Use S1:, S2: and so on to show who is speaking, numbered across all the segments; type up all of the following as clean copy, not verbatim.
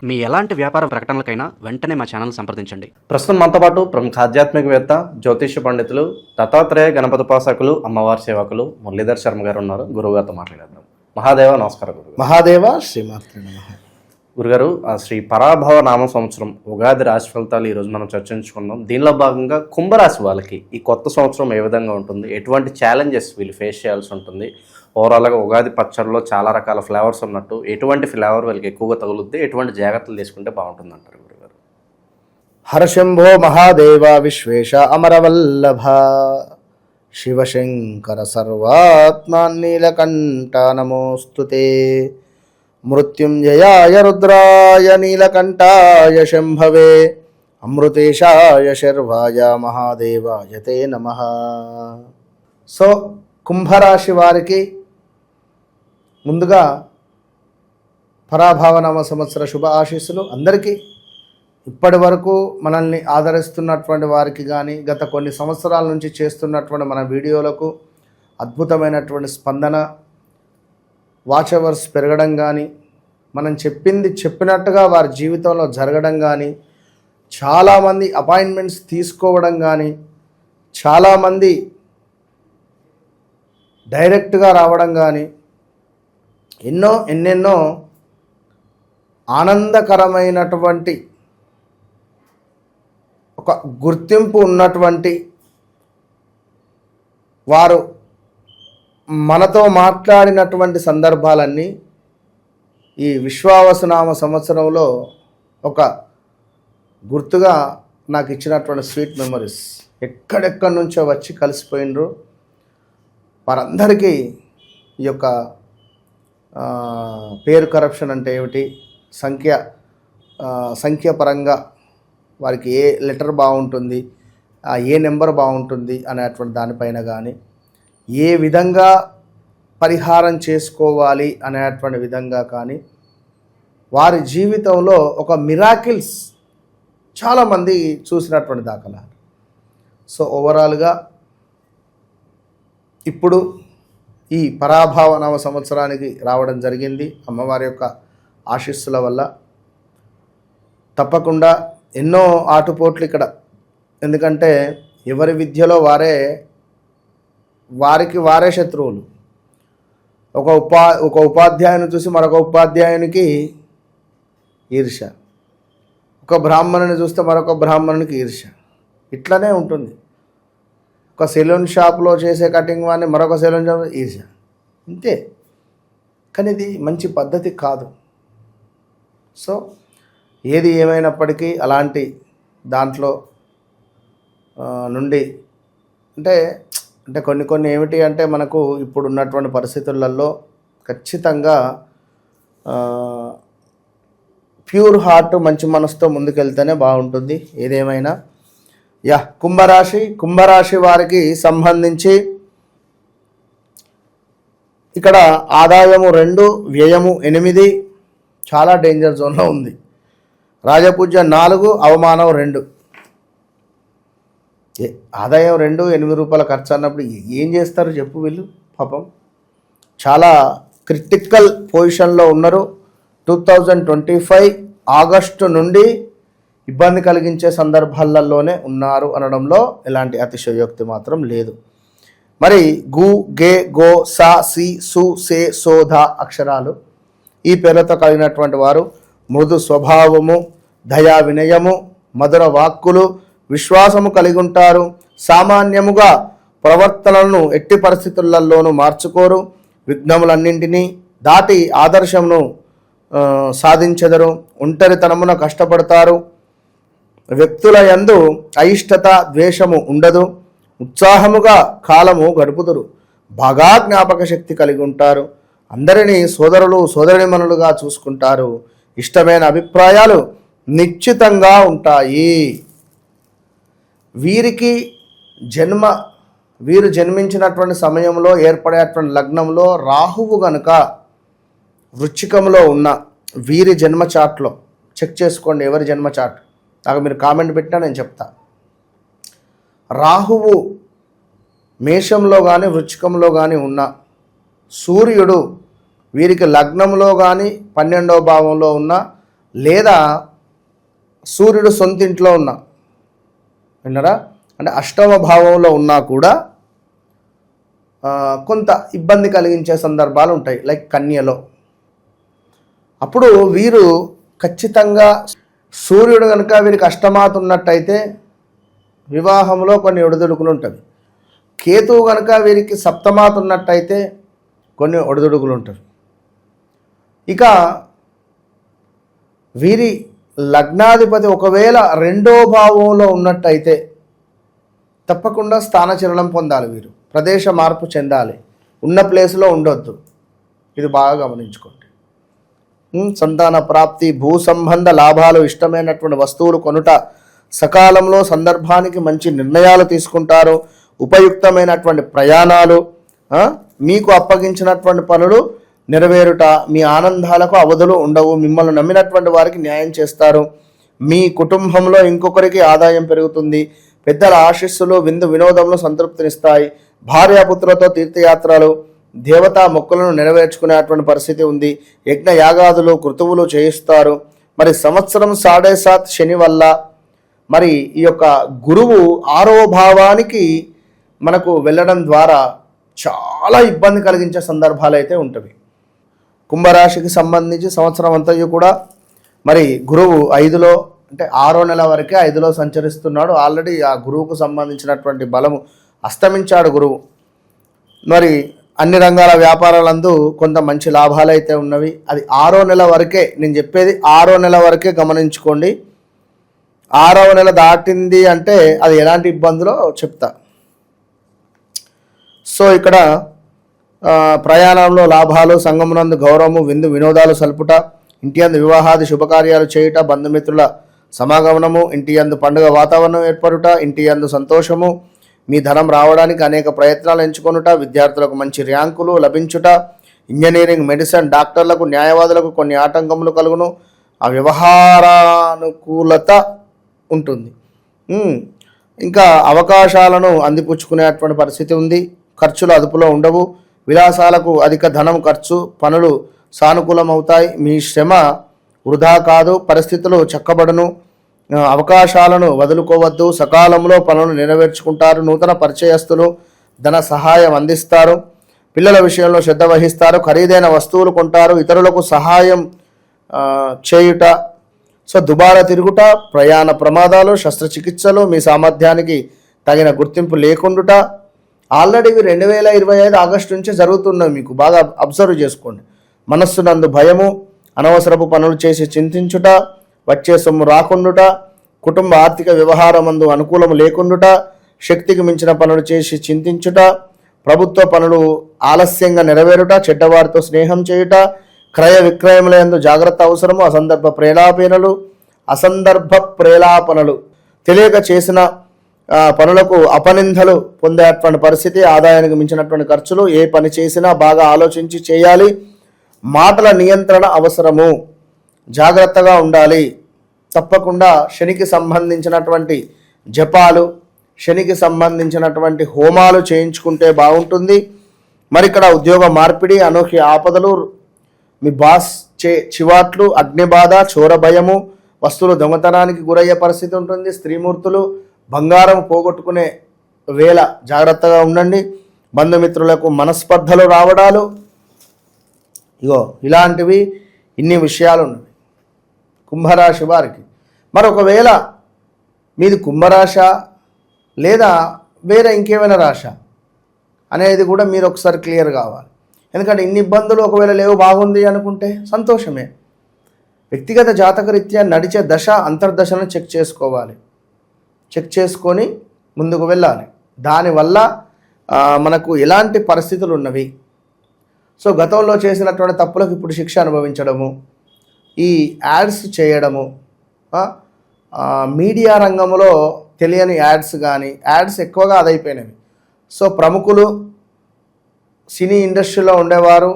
S1: మీ ఎలాంటి వ్యాపార ప్రకటనలకైనా వెంటనే మా ఛానల్ సంప్రదించండి.
S2: ప్రస్తుతం మనతో పాటు ప్రముఖ ఆధ్యాత్మికవేత్త, జ్యోతిష్య పండితులు, దత్తాత్రేయ గణపతిపాసకులు, అమ్మవారి సేవకులు మురళీధర్ శర్మ గారు ఉన్నారు. గురువుగారితో మాట్లాడేద్దాం. మహాదేవ నమస్కారం. గురుగారు.
S3: మహాదేవ శ్రీమాత్రే నమః.
S2: గురుగారు, శ్రీ పరాభవ నామ సంవత్సరం ఉగాది రాశి ఫలితాలు ఈరోజు మనం చర్చించుకుందాం. దీనిలో భాగంగా కుంభరాశి వాళ్ళకి ఈ కొత్త సంవత్సరం ఏ విధంగా ఉంటుంది, ఎటువంటి ఛాలెంజెస్ వీళ్ళు ఫేస్ చేయాల్సి ఉంటుంది, ఓవరాల్గా ఉగాది పచ్చడిలో చాలా రకాల ఫ్లేవర్స్ ఉన్నట్టు ఎటువంటి ఫ్లేవర్ వీళ్ళకి ఎక్కువగా తగులుద్ది, ఎటువంటి జాగ్రత్తలు తీసుకుంటే బాగుంటుంది అంటారు గురుగారు?
S3: హరశంభో మహాదేవ విశ్వేశ అమరవల్లభ శివశంకర సర్వాత్మా నీలకంఠ నమోస్తుతే. మృత్యుంజయాయ రుద్రాయ నీలకంఠాయ శంభవే అమృతేశాయ శర్వాయ మహాదేవాయ తే నమః. సో కుంభరాశి వారికి ముందుగా పరాభవనామ సంవత్సర శుభ ఆశీస్సులు. అందరికీ ఇప్పటి వరకు మనల్ని ఆదరిస్తున్నటువంటి వారికి కానీ, గత కొన్ని సంవత్సరాల నుంచి చేస్తున్నటువంటి మన వీడియోలకు అద్భుతమైనటువంటి స్పందన, వాచ్ అవర్స్ పెరగడం కానీ, మనం చెప్పింది చెప్పినట్టుగా వారి జీవితంలో జరగడం కానీ, చాలామంది అపాయింట్మెంట్స్ తీసుకోవడం కానీ, చాలామంది డైరెక్ట్గా రావడం కానీ, ఎన్నెన్నో ఆనందకరమైనటువంటి ఒక గుర్తింపు ఉన్నటువంటి వారు మనతో మాట్లాడినటువంటి సందర్భాలన్నీ ఈ విశ్వావసునామ సంవత్సరంలో ఒక గుర్తుగా నాకు ఇచ్చినటువంటి స్వీట్ మెమరీస్. ఎక్కడెక్కడి నుంచో వచ్చి కలిసిపోయినరు వారందరికీ ఈ యొక్క పేరు కరప్షన్ అంటే ఏమిటి, సంఖ్యాపరంగా వారికి ఏ లెటర్ బాగుంటుంది, ఏ నెంబర్ బాగుంటుంది అనేటువంటి దానిపైన కానీ, ఏ విధంగా పరిహారం చేసుకోవాలి అనేటువంటి విధంగా కానీ, వారి జీవితంలో ఒక మిరాకిల్స్ చాలామంది చూసినటువంటి దాఖలాలు. సో ఓవరాల్గా ఇప్పుడు ఈ పరాభవ నామ సంవత్సరానికి రావడం జరిగింది అమ్మవారి యొక్క ఆశీస్సుల వల్ల. తప్పకుండా ఎన్నో ఆటుపోట్లు ఇక్కడ, ఎందుకంటే ఎవరి విద్యలో వారికి వారే శత్రువులు. ఒక ఉపాధ్యాయుని చూసి మరొక ఉపాధ్యాయునికి ఈర్ష్య, ఒక బ్రాహ్మణుని చూస్తే మరొక బ్రాహ్మణునికి ఈర్ష్య. ఇట్లనే ఉంటుంది. ఒక సెలూన్ షాప్లో చేసే కటింగ్ వాడిని మరొక సెలూన్ షాప్ ఈర్ష్య, ఇంతే. కానీ ఇది మంచి పద్ధతి కాదు. సో ఏది ఏమైనప్పటికీ అలాంటి దాంట్లో నుండి అంటే కొన్ని ఏమిటి అంటే, మనకు ఇప్పుడు ఉన్నటువంటి పరిస్థితులలో ఖచ్చితంగా ప్యూర్ హార్ట్, మంచి మనసుతో ముందుకెళ్తేనే బాగుంటుంది ఏదేమైనా. కుంభరాశి వారికి సంబంధించి ఇక్కడ ఆదాయము 2, వ్యయము 8, చాలా డేంజర్ జోన్లో ఉంది. రాజపూజ్య 4, అవమానం 2. ఆదాయం 2, 8 రూపాయల ఖర్చు అన్నప్పుడు ఏం చేస్తారు చెప్పు వీళ్ళు? పాపం చాలా క్రిటికల్ పొజిషన్లో ఉన్నారు. 2025 ఆగస్టు నుండి ఇబ్బంది కలిగించే సందర్భాలలోనే ఉన్నారు అనడంలో ఎలాంటి అతిశయోక్తి మాత్రం లేదు. మరి గు, గే, గో, సా, సి, సు, సే, సో, ధ అక్షరాలు ఈ పేర్లతో కలిగినటువంటి వారు మృదు స్వభావము, దయా వినయము, మధుర వాక్కులు, విశ్వాసము కలిగి ఉంటారు. సామాన్యముగా ప్రవర్తనలను ఎట్టి పరిస్థితులలోనూ మార్చుకోరు. విఘ్నములన్నింటినీ దాటి ఆదర్శమును సాధించెదరు. ఒంటరితనమున కష్టపడతారు. వ్యక్తుల యందు అయిష్టత, ద్వేషము ఉండదు. ఉత్సాహముగా కాలము గడుపుదురు. బాగా జ్ఞాపక శక్తి కలిగి ఉంటారు. అందరినీ సోదరులు సోదరిమణులుగా చూసుకుంటారు. ఇష్టమైన అభిప్రాయాలు నిశ్చితంగా ఉంటాయి. వీరు జన్మించినటువంటి సమయంలో ఏర్పడేటువంటి లగ్నంలో రాహువు గనుక వృశ్చికంలో ఉన్న వీరి జన్మ చార్ట్లో చెక్ చేసుకోండి. ఎవరి జన్మ చార్ట్ నాకు మీరు కామెంట్ పెట్టినా నేను చెప్తా. రాహువు మేషంలో కానీ వృశ్చికంలో కానీ ఉన్న, సూర్యుడు వీరికి లగ్నంలో కానీ 12వ భావంలో ఉన్న, లేదా సూర్యుడు సొంతింట్లో ఉన్నా, విన్నారా, అంటే అష్టమ భావంలో ఉన్నా కూడా కొంత ఇబ్బంది కలిగించే సందర్భాలు ఉంటాయి, లైక్ కన్యలో. అప్పుడు వీరు ఖచ్చితంగా సూర్యుడు కనుక వీరికి అష్టమాత ఉన్నట్టయితే వివాహంలో కొన్ని ఒడిదుడుకులు ఉంటుంది. కేతువు కనుక వీరికి సప్తమాత ఉన్నట్టయితే కొన్ని ఒడిదుడుకులు ఉంటుంది. ఇక వీరి లగ్నాధిపతి ఒకవేళ 2వ భావంలో ఉన్నట్టయితే తప్పకుండా స్థానచలనం పొందాలి, వీరు ప్రదేశ మార్పు చెందాలి, ఉన్న ప్లేస్లో ఉండొద్దు. ఇది బాగా గమనించుకోండి. సంతాన ప్రాప్తి, భూ సంబంధ లాభాలు, ఇష్టమైనటువంటి వస్తువులు కొనుట, సకాలంలో సందర్భానికి మంచి నిర్ణయాలు తీసుకుంటారు, ఉపయుక్తమైనటువంటి ప్రయాణాలు, మీకు అప్పగించినటువంటి పనులు నెరవేరుట, మీ ఆనందాలకు అవధులు ఉండవు, మిమ్మల్ని నమ్మినటువంటి వారికి న్యాయం చేస్తారు, మీ కుటుంబంలో ఇంకొకరికి ఆదాయం పెరుగుతుంది, పెద్దల ఆశీస్సులు విందు వినోదంలో సంతృప్తినిస్తాయి, భార్యాపుత్రులతో తీర్థయాత్రలు, దేవతా మొక్కులను నెరవేర్చుకునేటువంటి పరిస్థితి ఉంది, యజ్ఞ యాగాదులు కృతువులు చేయిస్తారు. మరి సంవత్సరం 7.5 శని వల్ల మరి ఈ యొక్క గురువు 6వ భావానికి మనకు వెళ్ళడం ద్వారా చాలా ఇబ్బంది కలిగించే సందర్భాలు అయితే ఉంటవి. కుంభరాశికి సంబంధించి సంవత్సరం అంతయు కూడా మరి గురువు 5లో, అంటే 6వ నెల వరకే 5లో సంచరిస్తున్నాడు. ఆల్రెడీ ఆ గురువుకు సంబంధించినటువంటి బలము అస్తమించాడు గురువు. మరి అన్ని రంగాల వ్యాపారాలందు కొంత మంచి లాభాలు అయితే ఉన్నవి. అది 6వ నెల వరకే, నేను చెప్పేది 6వ నెల వరకే గమనించుకోండి. 6వ నెల దాటింది అంటే అది ఎలాంటి ఇబ్బందులో చెప్తా. సో ఇక్కడ ప్రయాణంలో లాభాలు, సంగమునందు గౌరవము, విందు వినోదాలు సల్పుట, ఇంటి యందు వివాహాది శుభకార్యాలు చేయుట, బంధుమిత్రుల సమాగమనము, ఇంటి యందు పండుగ వాతావరణం ఏర్పడుట, ఇంటి యందు సంతోషము, మీ ధనం రావడానికి అనేక ప్రయత్నాలు ఎంచుకొనుట, విద్యార్థులకు మంచి ర్యాంకులు లభించుట, ఇంజనీరింగ్, మెడిసిన్, డాక్టర్లకు, న్యాయవాదులకు కొన్ని ఆటంకములు కలుగును, ఆ వ్యవహారానుకూలత ఉంటుంది. ఇంకా అవకాశాలను అందిపుచ్చుకునేటువంటి పరిస్థితి ఉంది. ఖర్చులు అదుపులో ఉండవు, విలాసాలకు అధిక ధనం ఖర్చు, పనులు సానుకూలమవుతాయి, మీ శ్రమ వృధా కాదు, పరిస్థితులు చక్కబడును, అవకాశాలను వదులుకోవద్దు, సకాలంలో పనులు నెరవేర్చుకుంటారు, నూతన పరిచయస్తులు ధన సహాయం అందిస్తారు, పిల్లల విషయంలో శ్రద్ధ వహిస్తారు, ఖరీదైన వస్తువులు కొంటారు, ఇతరులకు సహాయం చేయుట, సో దుబారా తిరుగుట, ప్రయాణ ప్రమాదాలు, శస్త్రచికిత్సలు, మీ సామర్థ్యానికి తగిన గుర్తింపు లేకుండుట. ఆల్రెడీ 2025 ఆగస్టు నుంచే జరుగుతున్నవి, మీకు బాగా అబ్జర్వ్ చేసుకోండి. మనస్సునందు భయము, అనవసరపు పనులు చేసి చింతించుట, వచ్చే సొమ్ము రాకుండుట, కుటుంబ ఆర్థిక వ్యవహారమందు అనుకూలము లేకుండుట, శక్తికి మించిన పనులు చేసి చింతించుట, ప్రభుత్వ పనులు ఆలస్యంగా నెరవేరుట, చెడ్డవారితో స్నేహం చేయుట, క్రయ విక్రయములందు జాగ్రత్త అవసరము, అసందర్భ ప్రేలాపనలు, తెలియక చేసిన పనులకు అపనిందలు పొందేటువంటి పరిస్థితి, ఆదాయానికి మించినటువంటి ఖర్చులు, ఏ పని చేసినా బాగా ఆలోచించి చేయాలి, మాటల నియంత్రణ అవసరము, జాగ్రత్తగా ఉండాలి. తప్పకుండా శనికి సంబంధించినటువంటి జపాలు, శనికి సంబంధించినటువంటి హోమాలు చేయించుకుంటే బాగుంటుంది. మరి ఇక్కడ ఉద్యోగ మార్పిడి, అనూహ్య ఆపదలు, మీ బాస్ చివాట్లు, అగ్నిబాధ, చోర భయము, వస్తువులు దొంగతనానికి గురయ్యే పరిస్థితి ఉంటుంది. స్త్రీమూర్తులు, బంగారం పోగొట్టుకునే వేళ జాగ్రత్తగా ఉండండి. బంధుమిత్రులకు మనస్పర్ధలు రావడాలు, ఇగో ఇలాంటివి ఇన్ని విషయాలు ఉన్నవి కుంభరాశి వారికి. మరొకవేళ మీది కుంభరాశ లేదా వేరే ఇంకేమైనా రాశ అనేది కూడా మీరు ఒకసారి క్లియర్ కావాలి. ఎందుకంటే ఇన్ని ఇబ్బందులు ఒకవేళ లేవు, బాగుంది అనుకుంటే సంతోషమే. వ్యక్తిగత జాతకరీత్యా నడిచే దశ అంతర్దశను చెక్ చేసుకోవాలి. చెక్ చేసుకొని ముందుకు వెళ్ళాలి. దానివల్ల మనకు ఎలాంటి పరిస్థితులు ఉన్నవి, సో గతంలో చేసినటువంటి తప్పులకు ఇప్పుడు శిక్ష అనుభవించడము, ఈ యాడ్స్ చేయడము, మీడియా రంగంలో తెలియని యాడ్స్ కానీ, యాడ్స్ ఎక్కువగా అదైపోయినవి. సో ప్రముఖులు, సినీ ఇండస్ట్రీలో ఉండేవారు,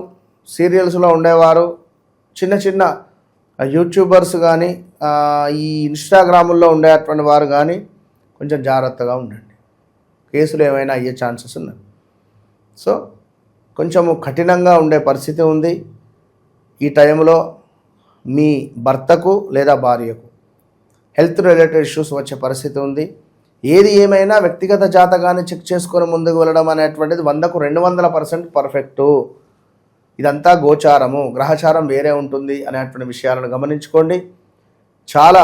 S3: సీరియల్స్లో ఉండేవారు, చిన్న చిన్న యూట్యూబర్స్ కానీ, ఈ ఇన్స్టాగ్రాముల్లో ఉండేటువంటి వారు కానీ కొంచెం జాగ్రత్తగా ఉండండి. కేసులు ఏమైనా అయ్యే ఛాన్సెస్ ఉన్నాయి. సో కొంచెము కఠినంగా ఉండే పరిస్థితి ఉంది. ఈ టైంలో మీ భర్తకు లేదా భార్యకు హెల్త్ రిలేటెడ్ ఇష్యూస్ వచ్చే పరిస్థితి ఉంది. ఏది ఏమైనా వ్యక్తిగత జాతకాన్ని చెక్ చేసుకొని ముందుకు వెళ్ళడం అనేటువంటిది 100కు 200% పర్ఫెక్టు. ఇదంతా గోచారము, గ్రహచారం వేరే ఉంటుంది అనేటువంటి విషయాలను గమనించుకోండి. చాలా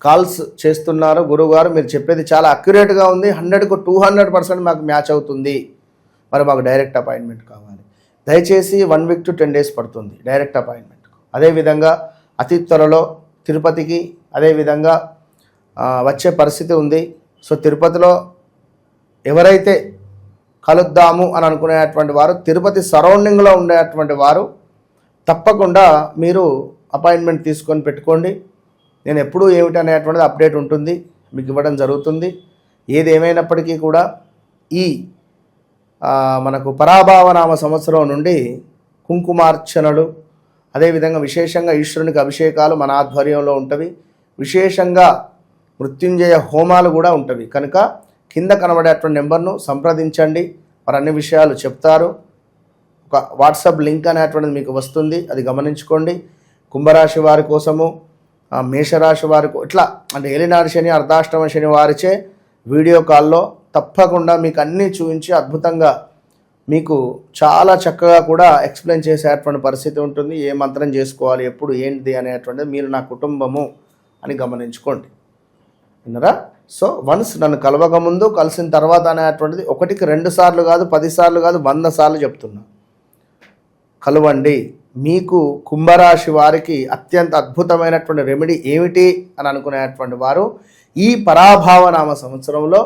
S3: కాల్స్ చేస్తున్నారు, గురువుగారు మీరు చెప్పేది చాలా అక్యురేట్గా ఉంది, 100కు 200% మాకు మ్యాచ్ అవుతుంది, మరి మాకు డైరెక్ట్ అపాయింట్మెంట్ కావాలి. దయచేసి 1 వీక్ టు 10 డేస్ పడుతుంది డైరెక్ట్ అపాయింట్మెంట్. అదేవిధంగా అతి త్వరలో తిరుపతికి అదేవిధంగా వచ్చే పరిస్థితి ఉంది. సో తిరుపతిలో ఎవరైతే కలుద్దాము అని అనుకునేటువంటి వారు, తిరుపతి సరౌండింగ్లో ఉండేటువంటి వారు తప్పకుండా మీరు అపాయింట్మెంట్ తీసుకొని పెట్టుకోండి. నేను ఎప్పుడూ ఏమిటనేటువంటిది అప్డేట్ ఉంటుంది, మీకు ఇవ్వడం జరుగుతుంది. ఏది ఏమైనప్పటికీ కూడా ఈ మనకు పరాభావనామ సంవత్సరం నుండి కుంకుమార్చనలు అదేవిధంగా విశేషంగా ఈశ్వరునికి అభిషేకాలు మన ఆధ్వర్యంలో ఉంటవి. విశేషంగా మృత్యుంజయ హోమాలు కూడా ఉంటవి. కనుక కింద కనబడేటువంటి నెంబర్ను సంప్రదించండి, మరి అన్ని విషయాలు చెప్తారు. ఒక వాట్సాప్ లింక్ అనేటువంటిది మీకు వస్తుంది, అది గమనించుకోండి. కుంభరాశి వారి కోసము, మేషరాశి వారికి ఇట్లా అంటే ఏలినాడు శని అర్ధాష్టమ శని వారిచే వీడియో కాల్లో తప్పకుండా మీకు అన్నీ చూపించి అద్భుతంగా మీకు చాలా చక్కగా కూడా ఎక్స్ప్లెయిన్ చేసేటువంటి పరిస్థితి ఉంటుంది. ఏ మంత్రం చేసుకోవాలి, ఎప్పుడు ఏంటిది అనేటువంటిది మీరు నా కుటుంబము అని గమనించుకోండి. విన్నారా? సో వన్స్ నన్ను కలవక ముందు కలిసిన తర్వాత అనేటువంటిది 1కి 2 సార్లు కాదు, 10 సార్లు కాదు, 100 సార్లు చెప్తున్నా. కలవండి. మీకు కుంభరాశి వారికి అత్యంత అద్భుతమైనటువంటి రెమెడీ ఏమిటి అని అనుకునేటువంటి వారు ఈ పరాభావనామ సంవత్సరంలో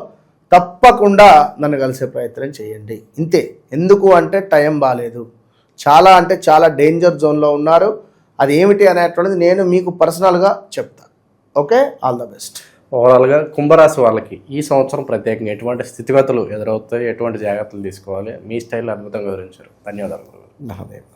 S3: తప్పకుండా నన్ను కలిసే ప్రయత్నం చేయండి. ఇంతే. ఎందుకు అంటే టైం బాగాలేదు, చాలా అంటే చాలా డేంజర్ జోన్లో ఉన్నారు. అది ఏమిటి అనేటువంటిది నేను మీకు పర్సనల్గా చెప్తాను. Okay, all the best.
S2: ఓవరాల్గా కుంభరాశి వాళ్ళకి ఈ సంవత్సరం ప్రత్యేకంగా ఎటువంటి స్థితిగతులు ఎదురవుతాయి, ఎటువంటి జాగ్రత్తలు తీసుకోవాలి, మీ స్టైల్ అద్భుతంగా వివరించారు. ధన్యవాదాలు.
S3: మహాదేవ్.